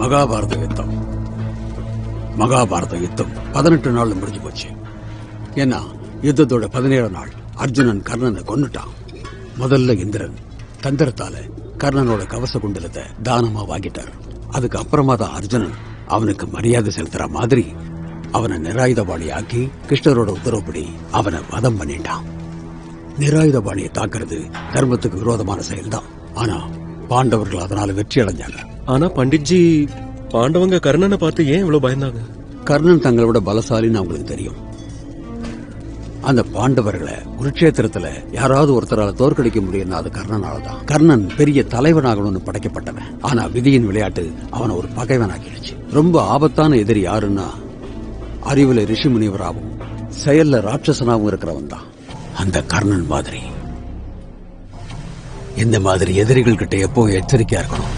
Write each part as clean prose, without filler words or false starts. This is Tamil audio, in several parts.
மகாபாரத யுத்தம். மகாபாரத யுத்தம் 18 நாள்ல முடிஞ்சு போச்சு. ஏன்னா யுத்தத்தோட 17 நாள் அர்ஜுனன் கர்ணனை கொன்னுட்டான். முதல்ல இந்திரன் தந்திரத்தால கர்ணனோட கவச குண்டலத்தை தானமா வாங்கிட்டார். அதுக்கு அப்புறமா தான் அர்ஜுனன் அவனுக்கு மரியாதை செலுத்துற மாதிரி அவனை நிராயுதபாணி ஆக்கி கிருஷ்ணரோட உத்தரவுப்படி அவனை வதம் பண்ணிட்டான். நிராயுதபாணியை தாக்குறது தர்மத்துக்கு விரோதமான செயல்தான். ஆனா பாண்டவர்கள் அதனால வெற்றி அடைஞ்சாங்க. ஆனா பண்டிட்ஜி, பாண்டவங்க கர்ணனை பார்த்து ஏன் இவ்வளவு பயந்தாங்க? கர்ணன் தங்களோட பலசாலின்னு அவங்களுக்கு தெரியும். அந்த பாண்டவர்களை குருட்சேத்திரத்துல யாராவது ஒருத்தரால தோற்கடிக்க முடியும்னா அது கர்ணனாலதான். கர்ணன் பெரிய தலைவனாகணும்னு படைக்கப்பட்டவன். ஆனா விதியின் விளையாட்டு அவனை ஒரு பகைவனாக்கிடுச்சு. ரொம்ப ஆபத்தான எதிரி யாருன்னா அறிவுல ரிஷி முனிவராகவும் செயல்ல ராட்சசனாகவும் இருக்கிறவன் தான் அந்த கர்ணன் மாதிரி. இந்த மாதிரி எதிரிகள் கிட்ட எப்பவும் எச்சரிக்கையா இருக்கணும்.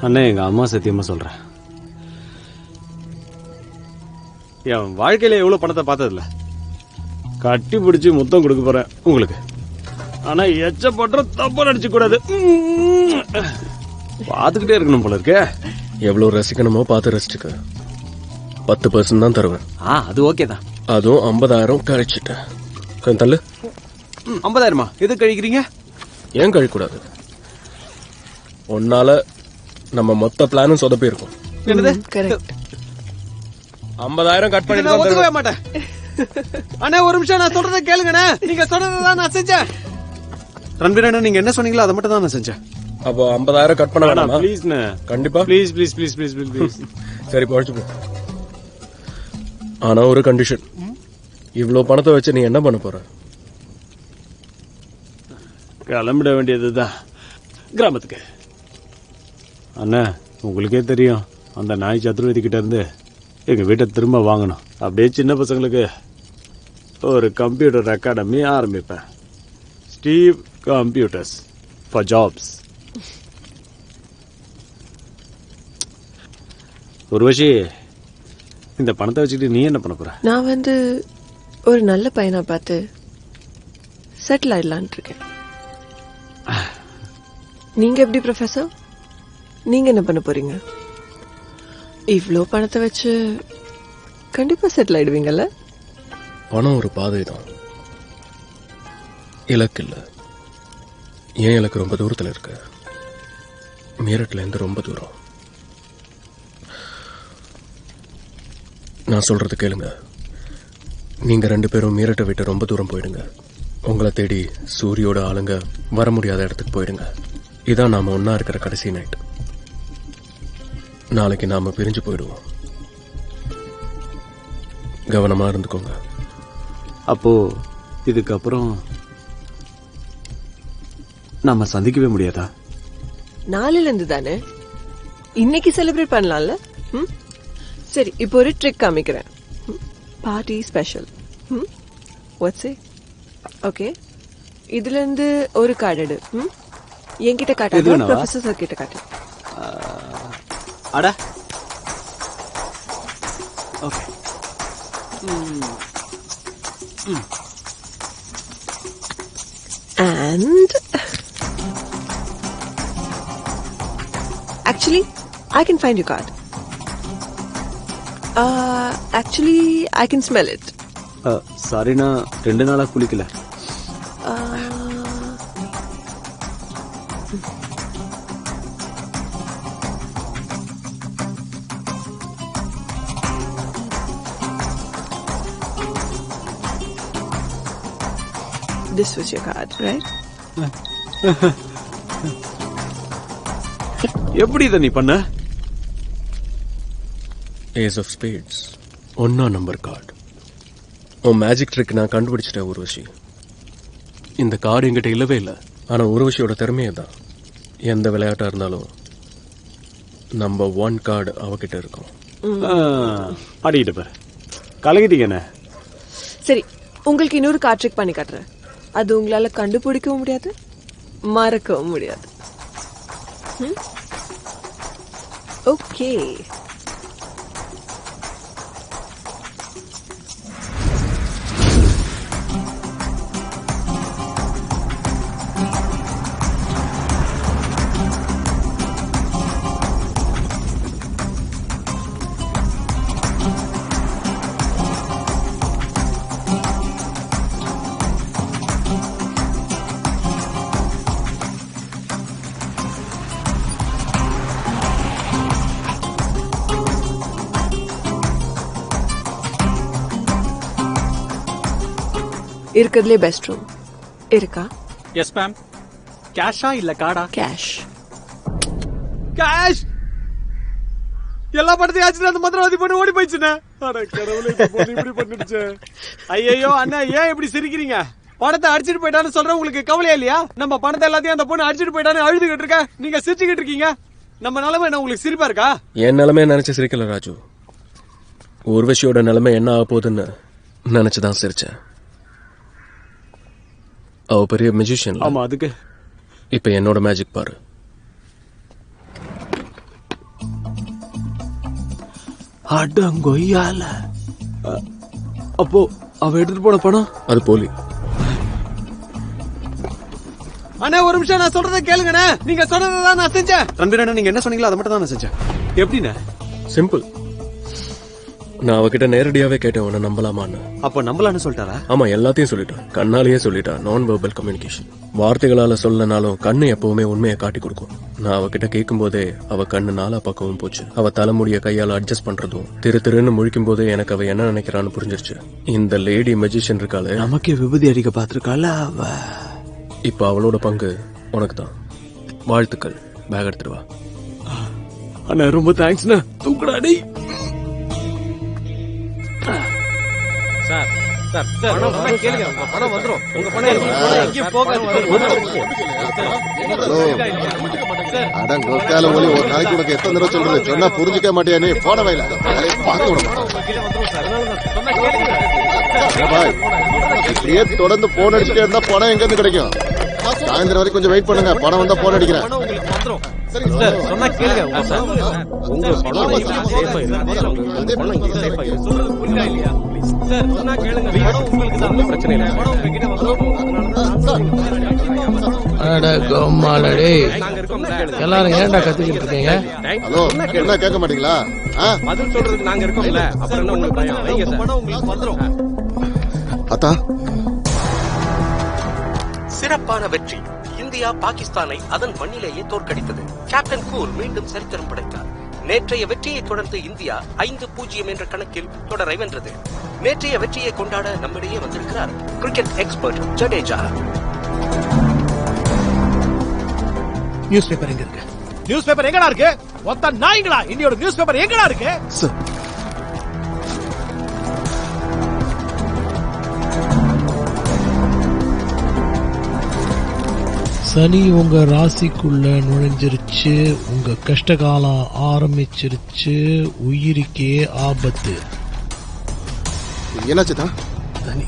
அண்ணா, எங்க அம்மா சத்தியமா சொல்றேன், என் வாழ்க்கையில எவ்வளவு பணத்தை பார்த்ததில்ல. கட்டி பிடிச்சி முத்தம் கொடுக்க போறேன் உங்களுக்கு. ஆனா எச்சப்பட்ட தப்பா நடிச்சு கூடாது. பாத்துக்கிட்டே இருக்கணும் போல இருக்கே. எவ்வளவு ரசிக்கணுமோ பார்த்து ரசிச்சுக்க. 10% தான் தருவேன். அது ஓகே தான். அதுவும் 50,000 கழிச்சுட்டேன். கொஞ்சம் தள்ளு. 50,000மா? எது கழிக்கிறீங்க? ஏன் கழிக்கூடாது? உன்னால நம்ம மொத்த பிளானும் சொதப்பி இருக்கும். என்னது? 50,000 கட் பண்ணி நான் ஒத்துக்கவே மாட்டேன். அண்ணா ஒரு நிமிஷம், நான் சொல்றதை கேளுங்கண்ணே. நீங்க சொன்னதான் நான் செஞ்சேன். ரன்பீர் அண்ணா, நீங்க என்ன சொன்னீங்களோ அதை மட்டும் தான் நான் செஞ்சேன். அப்போ 50,000 கட் பண்ண வேணாமா? ப்ளீஸ்ண்ணே, கண்டிப்பா. Please please please please please. சரி, பழிச்சு போ. ஆனா ஒரு கண்டிஷன். இவ்வளவு பணத்தை வச்சு நீ என்ன பண்ண போற? கிளம்பிட வேண்டியதுதான் கிராமத்துக்கு. அண்ணா, உங்களுக்கே தெரியும், அந்த நாய் சத்ருவதி கிட்ட இருந்து எங்க வீட்டை திரும்ப வாங்கணும். அப்படியே சின்ன பசங்களுக்கு ஒரு கம்ப்யூட்டர் அகாடமி ஆரம்பிப்பேன். Steve computers for jobs. Urvashi, இந்த பணத்தை வச்சுக்கிட்டு நீ என்ன பண்ண போற? நான் ஒரு நல்ல பையனா பார்த்து செட்டில் ஆயிடலான் இருக்கேன். நீங்க எப்படி ப்ரொஃபசர்? நீங்க என்ன பண்ண போறீங்க? இவ்ளோ பணத்தை வச்சு கண்டிப்பா செட்டில் ஆயிடுவீங்கல்ல? பணம் ஒரு பாதை தான், இலக்கு இல்ல. ஏன் இலக்கு ரொம்ப தூரத்துல இருக்கு. மீரட்ல இருந்து ரொம்ப தூரம். நான் சொல்றது கேளுங்க. நீங்க 2 பேரும் மீரட்டை விட்டு ரொம்ப தூரம் போயிடுங்க. உங்களை தேடி சூரியோட ஆளுங்க வர முடியாத இடத்துக்கு போயிடுங்க. இதான் நாம ஒன்னா இருக்கிற கடைசி நைட். நாளைக்கு நாம பிரிஞ்சு போயிடுவோம். கவனமா இருந்துக்கோங்க. அப்போ இதுக்கப்புறம் நாம சந்திக்கவே முடியாதா? நாளையில இருந்து தானே, இன்னைக்கு செலிப்ரேட் பண்ணலாம்ல? சரி, இப்போ ஒரு ட்ரிக் காமிக்கிறேன். Party special. Watts it? Okay, இதுல இருந்து ஒரு கார்டு எடு. என்கிட்ட காட்டு, ப்ரொஃபசர் சார் கிட்ட காட்டு. அட okay. And actually, I can find your card. Actually, I can smell it. Sorry, நான் 2 நாளா குளிக்கல. This was your card, right? எப்படி இதை நீ பண்ண? Ace of spades, 1 number card. உன் மேஜிக் ட்ரிக் நான் கண்டுபிடிச்சிட்டேன் உர்வஷி. இந்த கார்டு என்கிட்ட இல்லவே இல்லை. ஆனா உர்வஷியோட திறமையே தான். எந்த விளையாட்டா இருந்தாலும் நம்பர் 1 கார்டு அவகிட்ட இருக்கும். ஆடிக்கிட்டு பாரு, கலகிட்டீங்கண்ணே. சரி, உங்களுக்கு இன்னொரு கார்ட் ட்ரிக் பண்ணி காட்டுறேன். அது உங்களால கண்டுபிடிக்கவும் முடியாது, மறக்கவும் முடியாது. ஓகே, இருக்கிறதுலே பெஸ்ட் ரூம் இருக்கா? Yes ma'am. கேஷா இல்ல கார்டா? கேஷ். கேஷ் எல்லா படத்தையும் ஆச்சு அந்த மந்திரவாதி பண்ணி ஓடி போயிடுச்சுண்ணே. அட கடவுளே, இந்த பொண்ணு இப்படி பண்ணிடுச்சு. ஐயோ அண்ணா, ஏன் இப்படி சிரிக்கிறீங்க? பணத்தை அடிச்சிட்டு போயிட்டான்னு சொல்ற உங்களுக்கு கவலையா இல்லையா? நம்ம பணத்தை எல்லாத்தையும் அந்த பொண்ணு அடிச்சிட்டு போயிட்டான்னு அழுதுகிட்டு இருக்க, நீங்க சிரிச்சுக்கிட்டு இருக்கீங்க. நம்ம நிலைமை என்ன உங்களுக்கு சிரிப்பா இருக்கா? என் நிலைமையை நினைச்சு சிரிக்கல ராஜு. ஊர்வசியோட நிலைமை என்ன ஆக போகுதுன்னு நினைச்சுதான் சிரிச்சேன். அவ பெரிய மியூசிஷியன். ஆமா, அதுக்கு இப்ப என்னோட மேஜிக் பாரு. அடங்கொய்யால. அப்போ அவ எடுத்துட்டு போன பணம் அது போலி. அண்ணா ஒரு நிமிஷம், நான் சொல்றதை கேளுங்கண்ணே. நீங்க சொன்னதான் நான் செஞ்சேன். ரன்பீரண்ணா, நீங்க என்ன சொன்னீங்களோ அதை மட்டும் தான் நான் செஞ்சேன். எப்படிண்ணே? சிம்பிள். நான் அவகிட்ட நேரடியாவே கேட்டேன் உன்னை நம்பலாமான்னு. அப்ப நம்பலான்னு சொல்லிட்டாரா? ஆமா, எல்லாத்தையும் சொல்லிட்டான். கண்ணாலேயே சொல்லிட்டான். நான் வெர்பல் கம்யூனிகேஷன். வார்த்தைகளால சொல்லனாலும் கண்ணு எப்பவுமே உண்மையை காட்டி கொடுக்கும். நான் அவகிட்ட கேட்கும் போதே அவ கண்ணு நாலா பக்கமும் போச்சு. அவ தலைமுடிய கையால அட்ஜஸ்ட் பண்றதும் திருன்னு முழிக்கும் போதே எனக்கு அவ என்ன நினைக்கிறான்னு புரிஞ்சிருச்சு. இந்த லேடி மெஜிஷியன் இருக்காளே, நமக்கே விபூதி அடிக்க பாத்துருக்கால அவ. இப்ப அவளோட பங்கு உனக்கு தான். வாழ்த்துக்கள். பேக் எடுத்துட்டு வா. அண்ணா ரொம்ப தேங்க்ஸ்ண்ணா. தூக்குடாடி. சார் சார் சார் கேளுங்க, உங்க பணம் வந்துரும். உங்க பணம் எங்கேயும் போகாது. ஹலோ, அடங்கொக்கால ஒலி. ஒரு நாளைக்கு உனக்கு எத்தனை தடவை சொல்றது? சொன்னா புரிஞ்சுக்க மாட்டியா நீ? போன வயல பார்க்க விட இப்படியே தொடர்ந்து போன் அடிச்சுட்டே இருந்தா பணம் எங்க இருந்து கிடைக்கும்? சாயந்தரம் வரைக்கும் கொஞ்சம் வெயிட் பண்ணுங்க. பணம் வந்தா போன் அடிக்கிறேன். சார் சொன்னா கேளுங்க. உங்க பணம் சேஃபா இருக்கு. சார் சொன்னா கேளுங்க. பணம் உங்களுக்கு தான், பிரச்சனை இல்லை. பணம் உங்ககிட்ட எல்லாரும் ஏன்டா கத்திக்கிட்டு இருக்கீங்க? ஹலோ, என்ன கேட்க மாட்டீங்களா? பதில் சொல்றதுக்கு நாங்க இருக்கோம்ல, அப்புறம் என்ன உங்களுக்கு பயம்? வைங்க சார். பணம் உங்களுக்கு வந்துரும். அத்தா, சிறப்பான வெற்றி. இந்தியா பாகிஸ்தானை அதன் மண்ணிலேயே தோற்கடித்தது. கேப்டன் கூல் மீண்டும் சரித்திரம் படைத்தார். நேற்றைய வெற்றியை தொடர்ந்து இந்தியா 5-0 என்ற கணக்கில் தொடரை வென்றது. நேற்றைய வெற்றியை கொண்டாட நம்மிடையே வந்திருக்கிறார் cricket expert Jadeja. News paper எங்க இருக்கு? நியூஸ் பேப்பர் எங்கடா இருக்கு? மொத்த நாய்களா? இன்னையோட நியூஸ் பேப்பர் எங்கடா இருக்கு? சனி உங்க ராசிக்குள்ள நுழைஞ்சிருச்சு. உங்க கஷ்டகாலம் ஆரம்பிச்சிருச்சு. உயிருக்கே ஆபத்து. என்னாச்சுதா? தண்ணி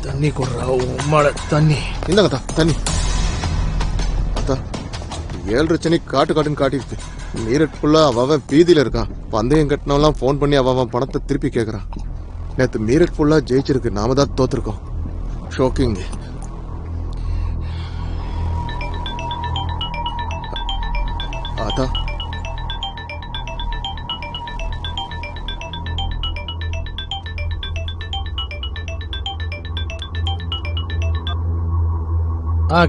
தண்ணி கொடுறா. உம்மால தண்ணி. இந்தாங்கத்தா தண்ணி. அத்தா, 7 சனி காட்டுன்னு காட்டிருக்கு. மீரட் ஃபுல்லா அவன் பீதியில இருக்கான். பந்தயம் கட்டினவெல்லாம் போன் பண்ணி அவன் பணத்தை திருப்பி கேட்கறான். நேத்து மீரட் ஃபுல்லா ஜெயிச்சிருக்கு. நாம தான் தோத்துருக்கோம். ஷோக்கிங். அத்தா,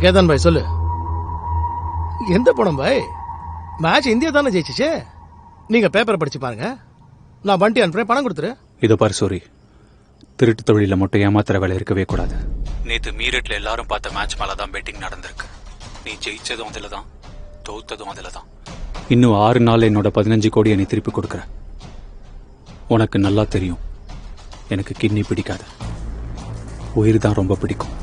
கேதன் பாய் சொல்லு. எந்த படம் பாய்? மேட்ச் இந்தியா தானே ஜெயிச்சிச்சு. நீங்க பேப்பரை படிச்சு பாருங்க. நான் வண்டி அனுப்புறேன், பணம் கொடுத்துரு. இதோ பாரு சோரி, திருட்டு தொழில மட்டும் ஏமாத்துற வேலை இருக்கவே கூடாது. நேத்து மீரட்ல எல்லாரும் பார்த்த மேட்ச் மேலதான் பெட்டிங் நடந்திருக்கு. நீ ஜெயிச்சதும் அதுலதான், தோத்ததும் அதுலதான். இன்னும் 6 நாள் என்னோட 15 கோடியை நீ திருப்பி கொடுக்குற. உனக்கு நல்லா தெரியும் எனக்கு கிட்னி பிடிக்காது, உயிர் தான் ரொம்ப பிடிக்கும்.